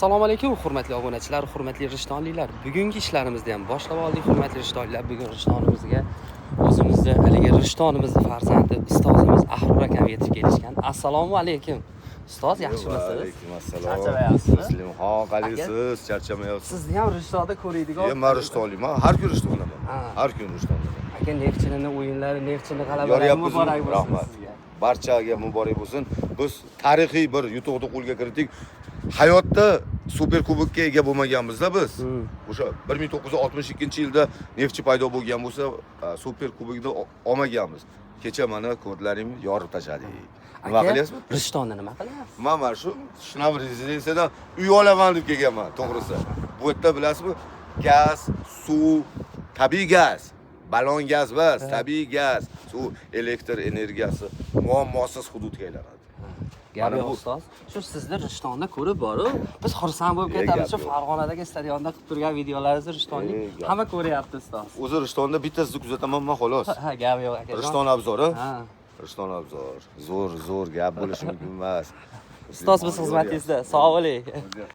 Assalomu alaykum hurmatli obunachilar, hurmatli rishtonliklar. Bugungi ishlarimizni ham boshlab oldik, hurmatli rishtonliklar. Bugun rishtonimizga o'zimizni haligi rishtonimizning farzandi ustozimiz Ahror akam yetib kelishgan. Assalomu alaykum. Ustoz, yaxshimisiz? Alaykum assalom. Charchamayapsizmi? Muslimxon, qalaysiz? Charchamayapsiz? Sizni ham rishtonda ko'radigan. Men rishtonliman, har kun rishtondaman. Har kun rishtondaman. Aka Neftchining o'yinlari, Neftchining g'alabalari muborak bo'lsin rahmat. sizga. Barchaga muborak bo'lsin. Biz tarixiy bir yutuqni qo'lga kiritdik. Hayotda super kubokka ega bo'lmaganmiz-da biz. O'sha 1962-yilda Neftchi paydo bo'lgan bo'lsa, super kubokni olmaganmiz. Kecha mana ko'rlaringni yorib tashladik. Nima qilyapsiz? Rishtonda nima qilyapsiz? Men mana shu shunaqa rezidensiyadan uy olaman deb kelganman, to'g'risi. Bu yerda bilasizmi? Gaz, suv, tabiiy gaz, balon gaz emas, tabiiy gaz, suv, elektr energiyasi muammosiz hududga aylanadi. Gap yo'q ustoz. Shu sizni Rishtonda ko'rib borib, biz xursand bo'lib ketamiz. Shu Farg'onadagi stadionda qilib turgan videolaringizni Rishtonlik hamma ko'ryapti ustoz. O'zi Rishtonda bittasini kuzataman men xolos. Ha, gap yo'q aka. Rishton obzori? Ha. Rishton obzor. Zo'r gap bo'lishi mumkin emas. Ustoz biz xizmatingizda. Sog' bo'ling.